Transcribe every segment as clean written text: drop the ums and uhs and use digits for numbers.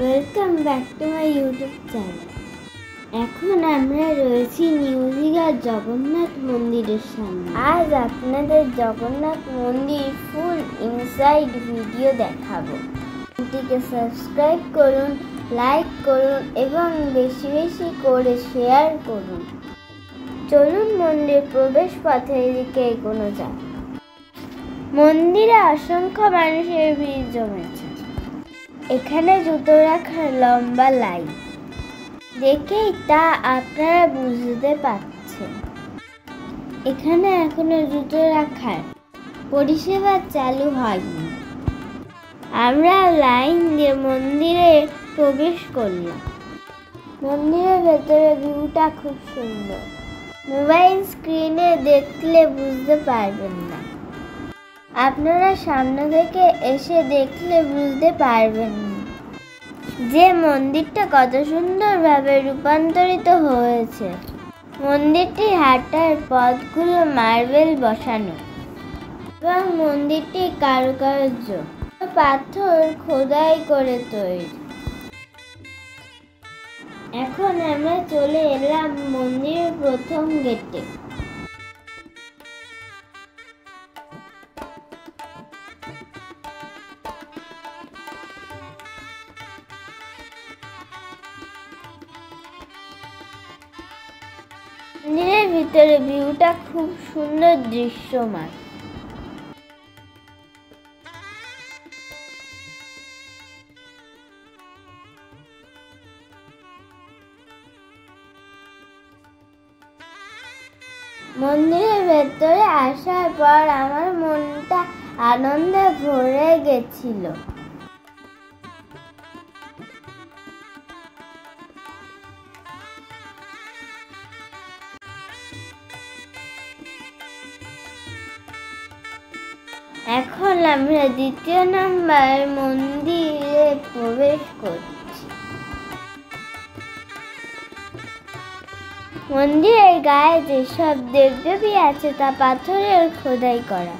Welcome back to my YouTube channel. এখন আমরা রয়েছি নিউ দীঘার জগন্নাথ মন্দিরের সামনে। আজ আপনাদের জগন্নাথ মন্দির ফুল ইনসাইড ভিডিও দেখাবো। চ্যানেলটিকে সাবস্ক্রাইব করুন, লাইক করুন এবং বেশি বেশি করে শেয়ার করুন। চলুন মন্দির প্রবেশ পথে এদিকে এগোনো যাক। মন্দিরে অসংখ্য মানুষের ভিড় জমেছে। এখানে জুতো রাখার লম্বা লাইন দেখেই তা আপনারা বুঝতে পারছেন। এখানে এখনো জুতো রাখার পরিষেবা চালু হয়নি। আমরা লাইন দিয়ে মন্দিরে প্রবেশ করলাম। মন্দিরের ভেতরে ভিউটা খুব সুন্দর। মোবাইল স্ক্রিনে দেখলে বুঝতে পারবেন না, আপনারা সামনে থেকে এসে দেখলে বুঝতে পারবেন যে মন্দিরটা কত সুন্দরভাবে রূপান্তরিত হয়েছে। মন্দিরটি হাঁটার পথগুলো মার্বেল বসানো এবং মন্দিরটির কারুকার্য পাথর খোদাই করে তৈরি। এখন আমরা চলে এলাম মন্দিরের প্রথম গেটে। মন্দিরের ভিতরে ভিউটা খুব সুন্দর দৃশ্যমান। মন্দিরের ভেতরে আসার পর আমার মনটা আনন্দে ভরে গেছিল। এখন আমরা দ্বিতীয় নাম্বার মন্দিরে প্রবেশ করছি। মন্দিরের গায়ে যেসব দেবদেবী আছে তা পাথরের খোদাই করা।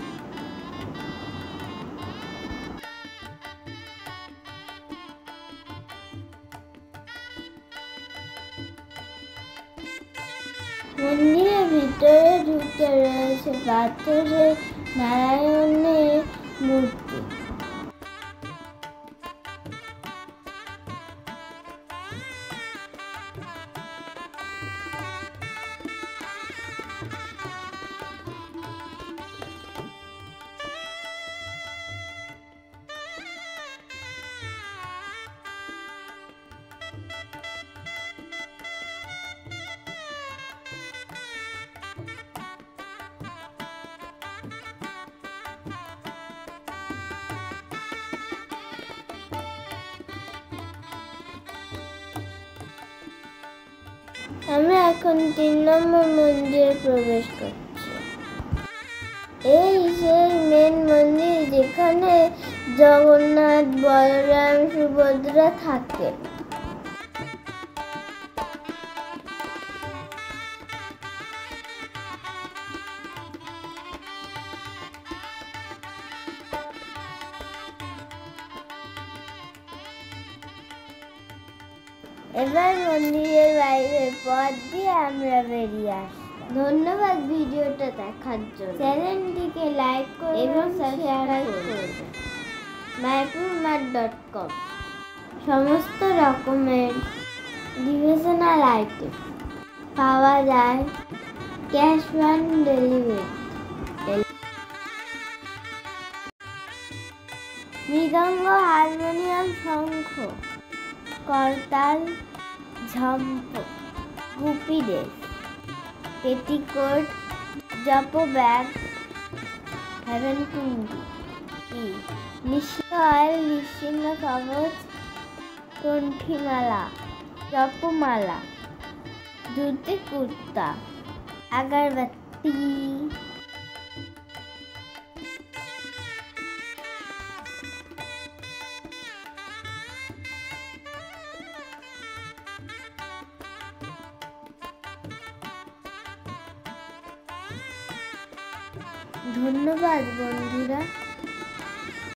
মন্দিরের ভিতরে ঢুকে রয়েছে পাথরের নারায়ণের মূর্তি। আমরা এখন 3 নম্বর মন্দিরে প্রবেশ করছি। এই সেই মেন মন্দির যেখানে জগন্নাথ, বলরাম, সুভদ্রা থাকে। এবার মন্দিরের বাইরের পথ দিয়ে আমরা বেরিয়ে আসলাম। ধন্যবাদ ভিডিওটা দেখার জন্য। চ্যানেলটিকে লাইক করুন এবং সাবস্ক্রাইব করুন। mypurmat.com সমস্ত রকমের ডিভোশনাল আইটেম পাওয়া যায় ক্যাশ অন ডেলিভারি। মৃদঙ্গ, হারমোনিয়াম, শঙ্খ, করতাল, ঝম্প, গুপি ড্রেস, পেটিকোট, জপ ব্যাগ, হেভেন কুন্ডি, নিশ্চয় নিশ্চিন্ন কবচ, কণ্ঠিমালা, জপমালা, ধুতি কুর্তা, আগরবাতি, ধন্যবাদ বন্ধুরা।